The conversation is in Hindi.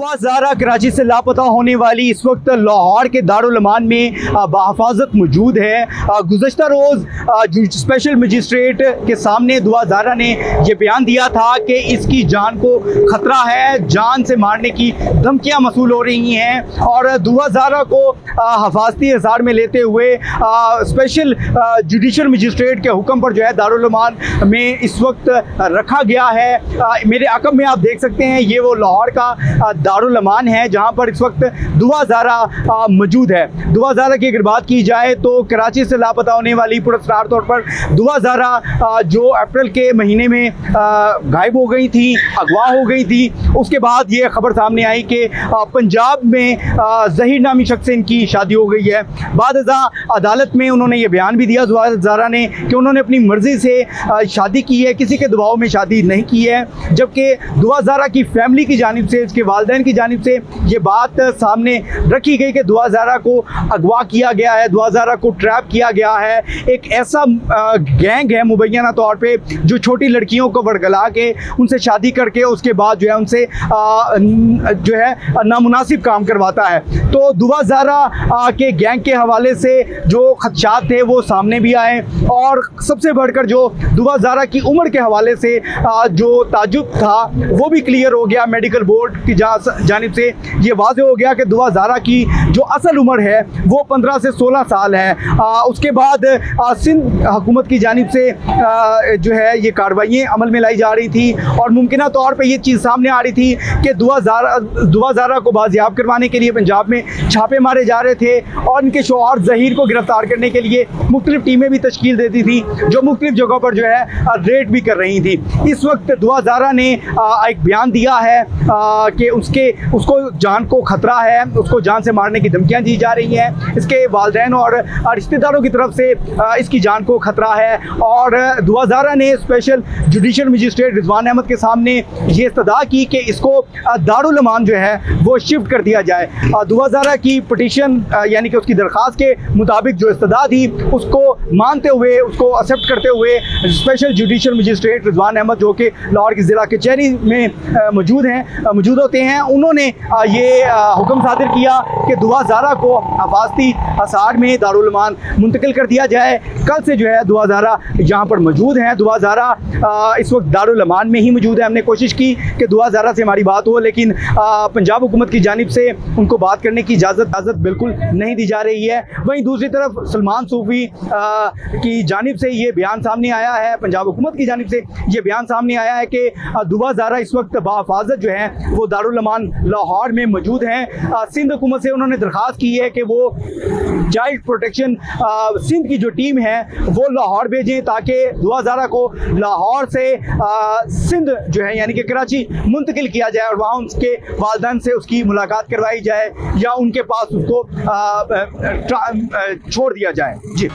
दुआ ज़ारा कराची से लापता होने वाली इस वक्त लाहौर के दारुल अमान में बहफाजत मौजूद है। गुज़श्ता रोज़ स्पेशल मजिस्ट्रेट के सामने दुआ ज़ारा ने यह बयान दिया था कि इसकी जान को ख़तरा है, जान से मारने की धमकियां मसूल हो रही हैं और दुआ ज़ारा को हिफाजती हिसार में लेते हुए स्पेशल जुडिशल मजिस्ट्रेट के हुक्म पर जो है दारुल अमान में इस वक्त रखा गया है। मेरे अकब में आप देख सकते हैं ये वो लाहौर का दारुल अमान है जहां पर इस वक्त दुआ ज़ारा मौजूद है। दुआ ज़ारा की अगर बात की जाए तो कराची से लापता होने वाली पुरस्कार तौर पर दुआ ज़ारा जो अप्रैल के महीने में गायब हो गई थी, अगवा हो गई थी, उसके बाद ये खबर सामने आई कि पंजाब में ज़हीर नामी शख्स से इनकी शादी हो गई है। बाद अदालत में उन्होंने ये बयान भी दिया दुआ ज़ारा ने कि उन्होंने अपनी मर्ज़ी से शादी की है, किसी के दबाव में शादी नहीं की है। जबकि दुआ ज़ारा की फैमिली की जानिब से, इसके वालिदैन की जानिब से ये बात सामने रखी गई कि दुआ ज़ारा को अगवा किया गया है, दुआ ज़ारा को ट्रैप किया गया है। एक ऐसा गैंग है मुबैना तौर पे जो छोटी लड़कियों को वरगला के उनसे शादी करके उसके बाद जो है उनसे जो है नामुनासिब काम करवाता है। तो दुआ ज़ारा के गैंग के हवाले से जो खदशात थे वो सामने भी आए और सबसे बढ़कर जो दुआ ज़ारा की उम्र के हवाले से जो ताजुब था वो भी क्लियर हो गया। मेडिकल बोर्ड की जानिब से ये वाज़े हो गया कि दुआ ज़ारा की जो असल उम्र है वो 15 से 16 साल है। उसके बाद सिंध हुकूमत की जानिब से जो है ये कार्रवाइयाँ अमल में लाई जा रही थी और मुमकिन तौर पर ये चीज़ सामने आ रही थी कि दुआ ज़ारा को बाजियाब करवाने के लिए पंजाब में छापे मारे जा रहे थे और इनके शौहर ज़हीर को गिरफ्तार करने के लिए मुख्तलिफ टीमें भी तश्कील देती थी जो मुख्तलिफ जगहों पर जो है रेड भी कर रही थी। इस वक्त दुआ ज़ारा ने एक बयान दिया है कि उसको जान को ख़तरा है, उसको जान से मारने की धमकियां दी जा रही हैं। इसके वालिदैन और रिश्तेदारों की तरफ से इसकी जान को ख़तरा है और दुआ ज़ारा ने special judicial magistrate Rizwan Ahmed के सामने ये इस्तदा की कि इसको दारुल अमान जो है वो शिफ्ट कर दिया जाए। दुआ ज़ारा की पटिशन यानी कि उसकी दरख्वास्त के मुताबिक जो इस्तदा थी उसको मानते हुए, उसको एक्सेप्ट करते हुए special judicial magistrate Rizwan Ahmed जो कि लाहौर की ज़िला कचहरी में मौजूद होते हैं, उन्होंने ये हुक्म सादिर किया कि दुआ ज़ारा को हिफाजती हिसार में दारुल अमान मुंतकिल कर दिया जाए। कल से जो है दुआ ज़ारा यहाँ पर मौजूद हैं। दुआ ज़ारा इस वक्त दारुल अमान में ही मौजूद है। हमने कोशिश की कि दुआ ज़ारा से हमारी बात हो लेकिन पंजाब हुकूमत की जानिब से उनको बात करने की इजाज़त बिल्कुल नहीं दी जा रही है। वहीं दूसरी तरफ सलमान सूफ़ी की जानिब से ये बयान सामने आया है, पंजाब हुकूमत की जानिब से ये बयान सामने आया है कि दुआ ज़ारा इस वक्त बाहिफाजत जो है वो दारुल अमान लाहौर में मौजूद हैं। सिंध हुकूमत से उन्होंने दरख्वास्त की है कि वो चाइल्ड प्रोटेक्शन सिंध की जो टीम है वो लाहौर भेजें ताकि दुआ ज़ारा को लाहौर से सिंध जो है यानी कि कराची मुंतकिल किया जाए और वहाँ उसके वालिदैन से उसकी मुलाकात करवाई जाए या उनके पास उसको छोड़ दिया जाए। जी।